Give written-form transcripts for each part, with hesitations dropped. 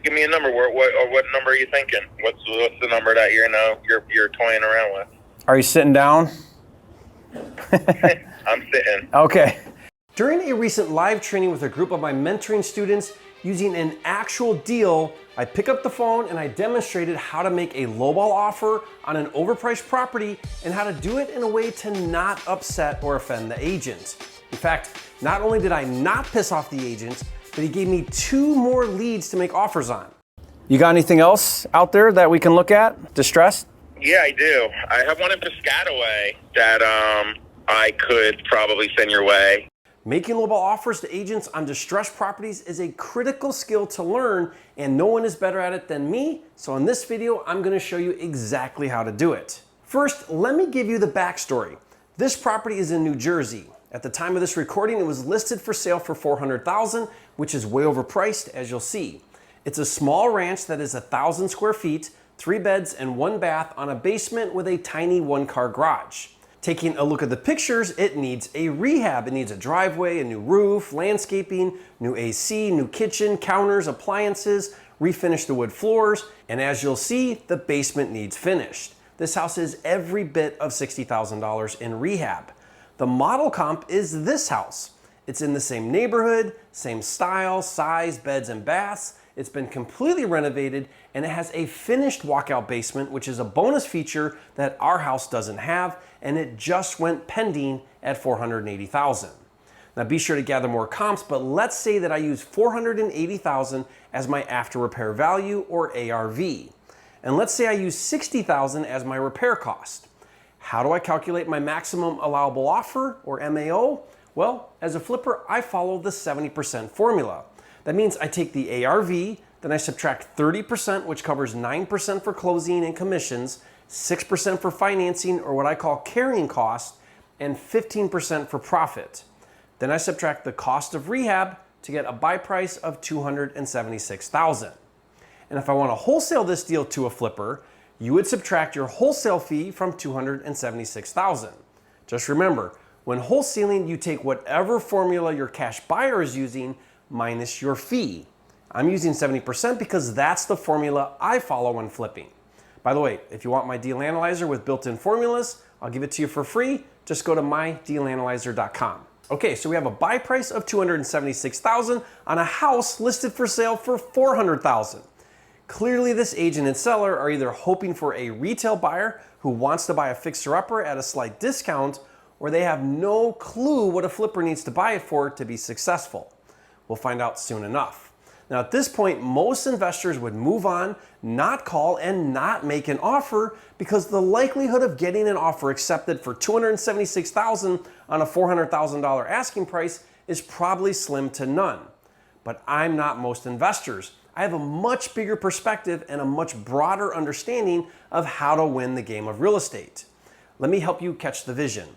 Give me a number. What number are you thinking? What's the number that you're toying around with? Are you sitting down? I'm sitting. Okay. During a recent live training with a group of my mentoring students, using an actual deal, I pick up the phone and I demonstrated how to make a lowball offer on an overpriced property and how to do it in a way to not upset or offend the agent. In fact, not only did I not piss off the agent, but he gave me 2 more leads to make offers on. You got anything else out there that we can look at? Distressed? Yeah, I do. I have one in Piscataway that I could probably send your way. Making lowball offers to agents on distressed properties is a critical skill to learn, and no one is better at it than me. So in this video, I'm going to show you exactly how to do it. First, let me give you the backstory. This property is in New Jersey. At the time of this recording, it was listed for sale for $400,000, which is way overpriced, as you'll see. It's a small ranch that is 1,000 square feet, 3 beds and 1 bath on a basement with a tiny 1-car garage. Taking a look at the pictures, it needs a rehab. It needs a driveway, a new roof, landscaping, new AC, new kitchen, counters, appliances, refinish the wood floors, and as you'll see, the basement needs finished. This house is every bit of $60,000 in rehab. The model comp is this house. It's in the same neighborhood, same style, size, beds and baths. It's been completely renovated and it has a finished walkout basement, which is a bonus feature that our house doesn't have, and it just went pending at $480,000. Now be sure to gather more comps, but let's say that I use $480,000 as my after repair value or ARV. And let's say I use $60,000 as my repair cost. How do I calculate my maximum allowable offer or MAO? Well, as a flipper, I follow the 70% formula. That means I take the ARV, then I subtract 30%, which covers 9% for closing and commissions, 6% for financing or what I call carrying cost, and 15% for profit. Then I subtract the cost of rehab to get a buy price of $276,000. And if I want to wholesale this deal to a flipper, you would subtract your wholesale fee from $276,000. Just remember, when wholesaling, you take whatever formula your cash buyer is using minus your fee. I'm using 70% because that's the formula I follow when flipping. By the way, if you want my deal analyzer with built-in formulas, I'll give it to you for free. Just go to mydealanalyzer.com. Okay, so we have a buy price of $276,000 on a house listed for sale for $400,000. Clearly, this agent and seller are either hoping for a retail buyer who wants to buy a fixer-upper at a slight discount, or they have no clue what a flipper needs to buy it for to be successful. We'll find out soon enough. Now at this point, most investors would move on, not call, and not make an offer because the likelihood of getting an offer accepted for $276,000 on a $400,000 asking price is probably slim to none. But I'm not most investors. I have a much bigger perspective and a much broader understanding of how to win the game of real estate. Let me help you catch the vision.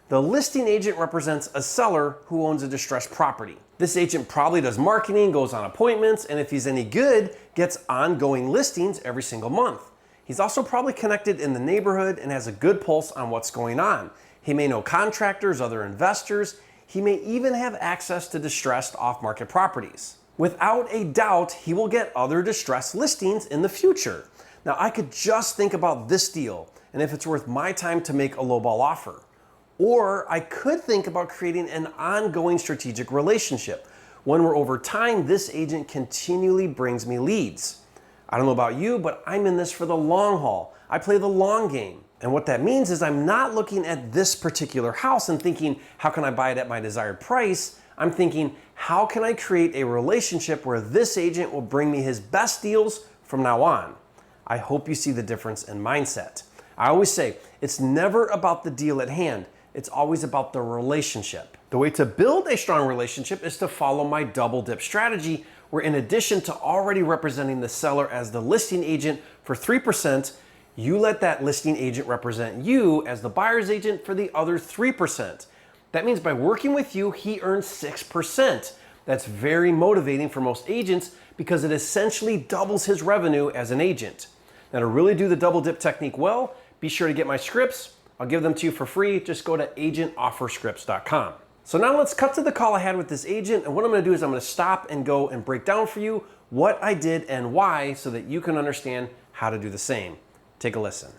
The listing agent represents a seller who owns a distressed property. This agent probably does marketing, goes on appointments, and if he's any good, gets ongoing listings every single month. He's also probably connected in the neighborhood and has a good pulse on what's going on. He may know contractors, other investors. He may even have access to distressed off-market properties. Without a doubt, he will get other distressed listings in the future. Now, I could just think about this deal and if it's worth my time to make a lowball offer. Or I could think about creating an ongoing strategic relationship, one where over time this agent continually brings me leads. I don't know about you, but I'm in this for the long haul. I play the long game. And what that means is I'm not looking at this particular house and thinking, how can I buy it at my desired price? I'm thinking, how can I create a relationship where this agent will bring me his best deals from now on? I hope you see the difference in mindset. I always say, it's never about the deal at hand. It's always about the relationship. The way to build a strong relationship is to follow my double dip strategy, where in addition to already representing the seller as the listing agent for 3%, you let that listing agent represent you as the buyer's agent for the other 3%. That means by working with you, he earns 6%. That's very motivating for most agents because it essentially doubles his revenue as an agent. Now to really do the double dip technique well, be sure to get my scripts. I'll give them to you for free. Just go to agentofferscripts.com. So now let's cut to the call I had with this agent. And what I'm gonna do is I'm gonna stop and go and break down for you what I did and why so that you can understand how to do the same. Take a listen.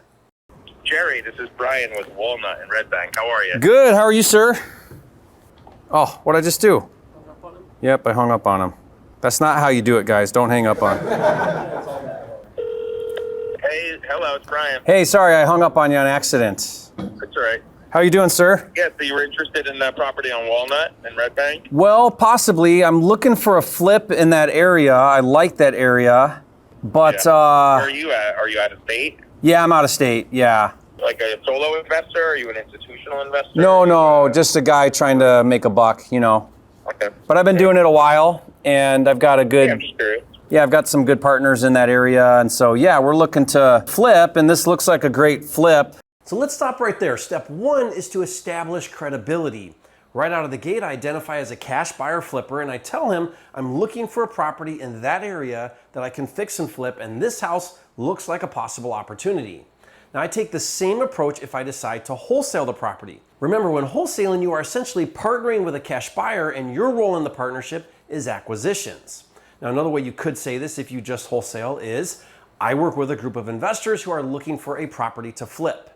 Jerry, this is Brian with Walnut in Red Bank. How are you? Good, how are you, sir? Oh, what'd I just do? Hung up on him? Yep, I hung up on him. That's not how you do it, guys. Don't hang up on him. Hey, hello, it's Brian. Hey, sorry, I hung up on you on accident. That's all right. How you doing, sir? Yeah, so you were interested in that property on Walnut in Red Bank? Well, possibly. I'm looking for a flip in that area. I like that area, but Where are you at? Are you out of state? yeah, I'm out of state. Yeah. Like a solo investor? Are you an institutional investor? No, just a guy trying to make a buck, you know. Okay. But I've been doing it a while, and I've got a good. Yeah, I'm just curious. Yeah, I've got some good partners in that area, and so yeah, we're looking to flip, and this looks like a great flip. So let's stop right there. Step one is to establish credibility. Right out of the gate, I identify as a cash buyer flipper, and I tell him I'm looking for a property in that area that I can fix and flip, and this house looks like a possible opportunity. Now, I take the same approach if I decide to wholesale the property. Remember, when wholesaling, you are essentially partnering with a cash buyer, and your role in the partnership is acquisitions. Now, another way you could say this if you just wholesale is, I work with a group of investors who are looking for a property to flip.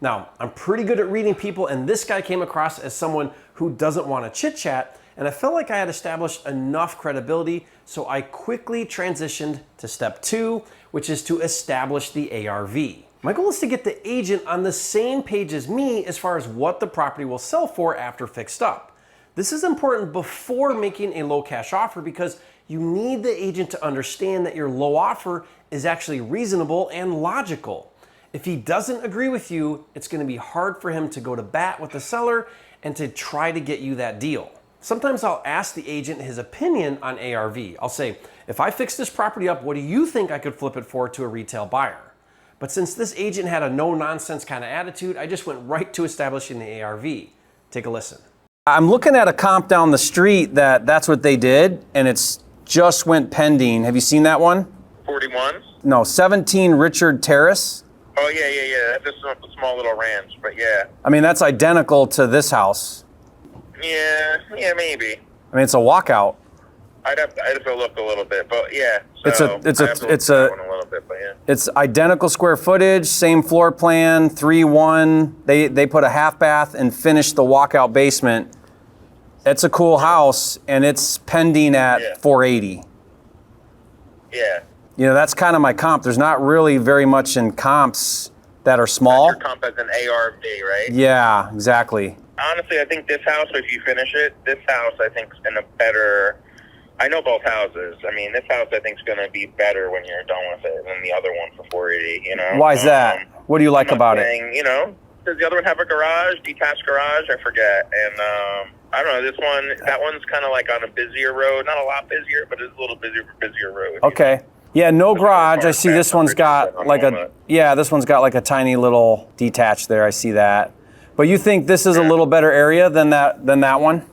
Now, I'm pretty good at reading people, and this guy came across as someone who doesn't want to chit chat, and I felt like I had established enough credibility, so I quickly transitioned to step two, which is to establish the ARV. My goal is to get the agent on the same page as me as far as what the property will sell for after fixed up. This is important before making a low cash offer because you need the agent to understand that your low offer is actually reasonable and logical. If he doesn't agree with you, it's going to be hard for him to go to bat with the seller and to try to get you that deal. Sometimes I'll ask the agent his opinion on ARV. I'll say, if I fix this property up, what do you think I could flip it for to a retail buyer? But since this agent had a no-nonsense kind of attitude, I just went right to establishing the ARV. Take a listen. I'm looking at a comp down the street that's what they did, and it's just went pending. Have you seen that one? 41? No, 17 Richard Terrace. Oh, yeah. That's just a small little ranch, but yeah. I mean, that's identical to this house. Yeah, maybe. I mean, it's a walkout. I'd have to look a little bit, but yeah. It's a little bit, but yeah. It's identical square footage, same floor plan, 3-1. They put a half bath and finished the walkout basement. It's a cool house, and it's pending at 480. Yeah. You know, that's kind of my comp. There's not really very much in comps that are small. That's your comp as an ARV, right? Yeah, exactly. Honestly, I think this house, if you finish it, this house I think is in a better. I know both houses. I mean, this house I think is going to be better when you're done with it than the other one for 480. You know. Why is that? What do you like about it? You know, does the other one have a garage, detached garage? I forget. And I don't know. That one's kind of like on a busier road, not a lot busier, but it's a little busier road. Okay. Yeah, no garage. I see this one's got like this one's got like a tiny little detached there. I see that. But you think this is a little better area than that one?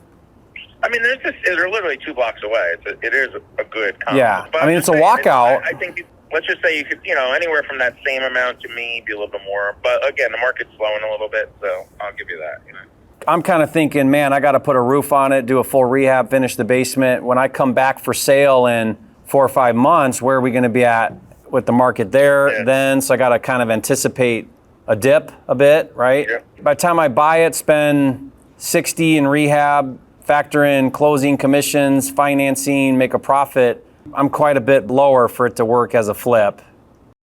I mean, they're literally 2 blocks away. It is a good comp. Yeah, but I mean, it's a walkout. I think, let's just say you could, anywhere from that same amount to maybe a little bit more. But again, the market's slowing a little bit, so I'll give you that. I'm kind of thinking, man, I got to put a roof on it, do a full rehab, finish the basement. When I come back for sale in 4 or 5 months, where are we going to be at with the market there then? So I got to kind of anticipate a dip a bit, right? Yeah. By the time I buy it, spend 60 in rehab, factor in closing commissions, financing, make a profit, I'm quite a bit lower for it to work as a flip.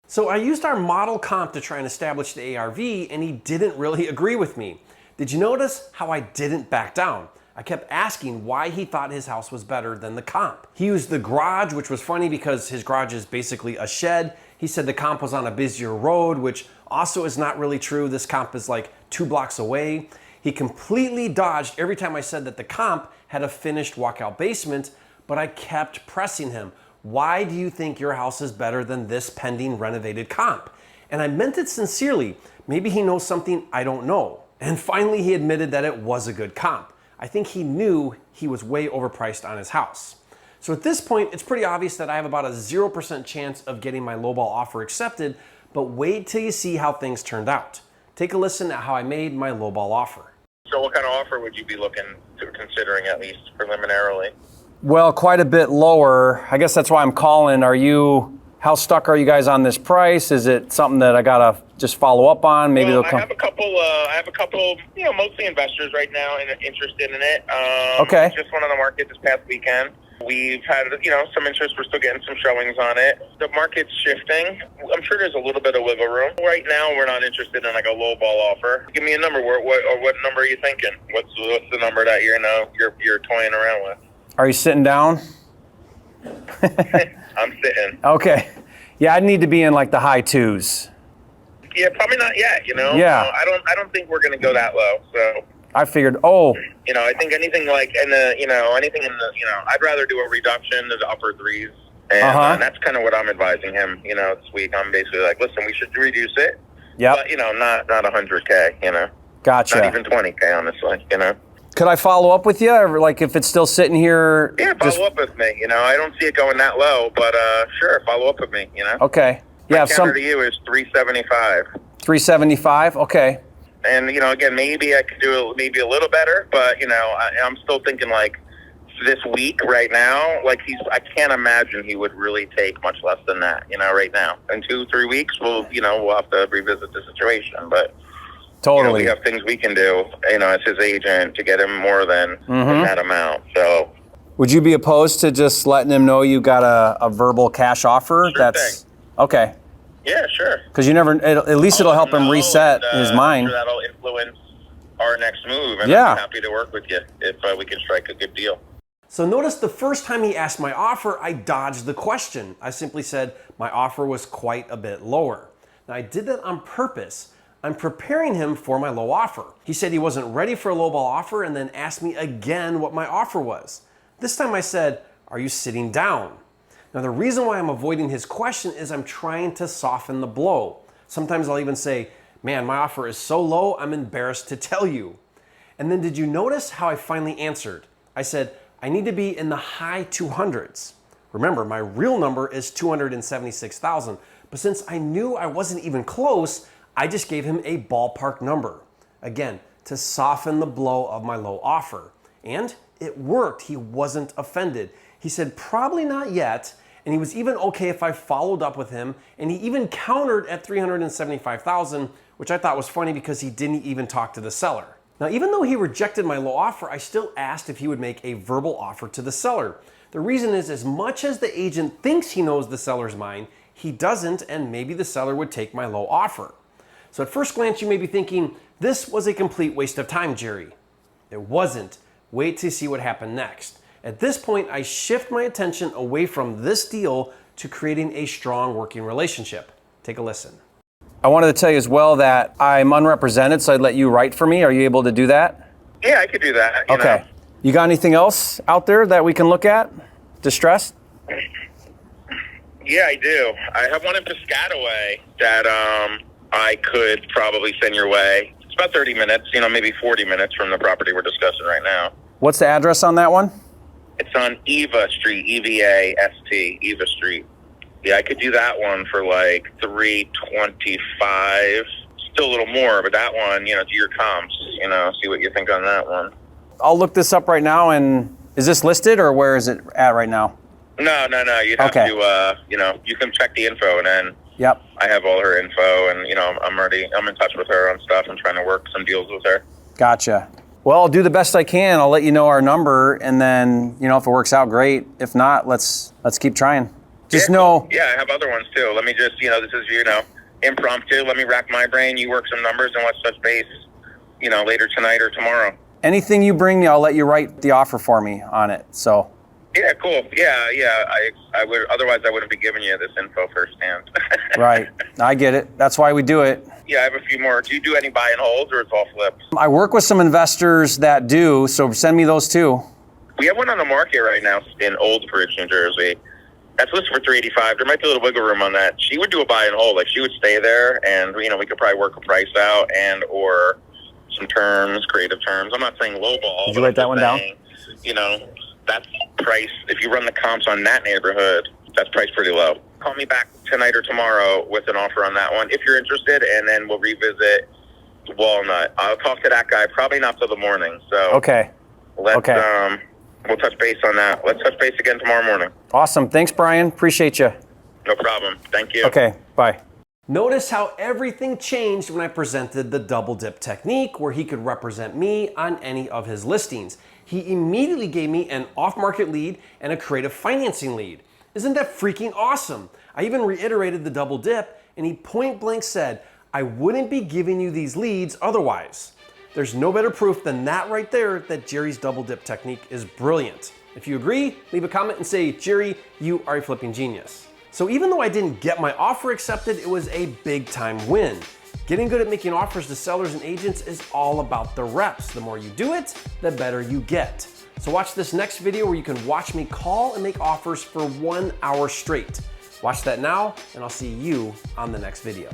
So I used our model comp to try and establish the ARV, and he didn't really agree with me. Did you notice how I didn't back down? I kept asking why he thought his house was better than the comp. He used the garage, which was funny because his garage is basically a shed. He said the comp was on a busier road, which also is not really true. This comp is like 2 blocks away. He completely dodged every time I said that the comp had a finished walkout basement, but I kept pressing him. Why do you think your house is better than this pending renovated comp? And I meant it sincerely. Maybe he knows something I don't know. And finally, he admitted that it was a good comp. I think he knew he was way overpriced on his house. So at this point, it's pretty obvious that I have about a 0% chance of getting my lowball offer accepted, but wait till you see how things turned out. Take a listen at how I made my lowball offer. So what kind of offer would you be looking to considering, at least preliminarily? Well, quite a bit lower. I guess that's why I'm calling. How stuck are you guys on this price? Is it something that I gotta just follow up on? Maybe well, they'll come. I have a couple, mostly investors right now interested in it. Okay. Just went on the market this past weekend. We've had, some interest. We're still getting some showings on it. The market's shifting. I'm sure there's a little bit of wiggle room. Right now, we're not interested in like a low ball offer. Give me a number. What number are you thinking? What's the number that you're toying around with? Are you sitting down? I'm sitting. Okay. Yeah, I'd need to be in like the high twos. Yeah, probably not yet. Yeah. I don't think we're going to go that low. So. I figured, I think anything like I'd rather do a reduction to the upper threes. And that's kind of what I'm advising him, this week. I'm basically like, listen, we should reduce it. Yeah. But, not 100K, Gotcha. Not even 20K, honestly, Could I follow up with you? Or like if it's still sitting here? Yeah, follow up with me. I don't see it going that low, but sure, follow up with me, Okay. Yeah. My counter to you is 375. 375? Okay. And, again, maybe I could do maybe a little better, but, I'm still thinking like this week right now, like I can't imagine he would really take much less than that, right now. In 2-3 weeks, we'll have to revisit the situation, but totally. we have things we can do, as his agent to get him more than that amount. So would you be opposed to just letting him know you got a verbal cash offer? Sure thing. Okay. Yeah, sure. Because at least it'll help him reset his mind. I'm sure that'll influence our next move, and Yeah. I'd be happy to work with you if we can strike a good deal. So notice the first time he asked my offer, I dodged the question. I simply said my offer was quite a bit lower. Now I did that on purpose. I'm preparing him for my low offer. He said he wasn't ready for a lowball offer and then asked me again what my offer was. This time I said, "Are you sitting down?" Now the reason why I'm avoiding his question is I'm trying to soften the blow. Sometimes I'll even say, "Man, my offer is so low, I'm embarrassed to tell you." And then did you notice how I finally answered? I said, "I need to be in the high 200s. Remember, my real number is 276,000, but since I knew I wasn't even close, I just gave him a ballpark number. Again, to soften the blow of my low offer. And it worked. He wasn't offended. He said, "Probably not yet." And he was even okay if I followed up with him. And he even countered at 375,000, which I thought was funny because he didn't even talk to the seller. Now, even though he rejected my low offer, I still asked if he would make a verbal offer to the seller. The reason is, as much as the agent thinks he knows the seller's mind, he doesn't, and maybe the seller would take my low offer. So at first glance, you may be thinking, this was a complete waste of time, Jerry. It wasn't. Wait to see what happened next. At this point, I shift my attention away from this deal to creating a strong working relationship. Take a listen. I wanted to tell you as well that I'm unrepresented, so I'd let you write for me. Are you able to do that? Yeah, I could do that. Okay. You got anything else out there that we can look at? Distressed? Yeah, I do. I have one in Piscataway that I could probably send your way. It's about 30 minutes, maybe 40 minutes from the property we're discussing right now. What's the address on that one? It's on Eva Street, EVAST, Eva Street. Yeah, I could do that one for like $325. Still a little more, but that one, do your comps, see what you think on that one. I'll look this up right now. And is this listed or where is it at right now? No. You'd have to, you can check the info and then Yep. I have all her info and, I'm in touch with her on stuff and trying to work some deals with her. Gotcha. Well, I'll do the best I can. I'll let you know our number, and then, if it works out, great. If not, let's keep trying. Just know. Yeah, I have other ones too. Let me just, this is, impromptu. Let me rack my brain. You work some numbers and let's touch base, later tonight or tomorrow. Anything you bring me, I'll let you write the offer for me on it. So. Yeah, cool. Yeah. I would, otherwise I wouldn't be giving you this info firsthand. Right. I get it. That's why we do it. Yeah, I have a few more. Do you do any buy and holds or it's all flips? I work with some investors that do, so send me those too. We have one on the market right now in Old Bridge, New Jersey. That's listed for $385. There might be a little wiggle room on that. She would do a buy and hold. Like she would stay there and, we could probably work a price out and or some terms, creative terms. I'm not saying lowball. Did you write that one down? That's price. If you run the comps on that neighborhood, that's priced pretty low. Call me back tonight or tomorrow with an offer on that one if you're interested, and then we'll revisit Walnut. I'll talk to that guy probably not till the morning. So okay. Let's We'll touch base on that. Let's touch base again tomorrow morning. Awesome. Thanks, Brian. Appreciate you. No problem. Thank you. Okay, bye. Notice how everything changed when I presented the double dip technique where he could represent me on any of his listings. He immediately gave me an off-market lead and a creative financing lead. Isn't that freaking awesome? I even reiterated the double dip and he point blank said, I wouldn't be giving you these leads otherwise. There's no better proof than that right there that Jerry's double dip technique is brilliant. If you agree, leave a comment and say, Jerry, you are a flipping genius. So even though I didn't get my offer accepted, it was a big time win. Getting good at making offers to sellers and agents is all about the reps. The more you do it, the better you get. So watch this next video where you can watch me call and make offers for 1 hour straight. Watch that now, and I'll see you on the next video.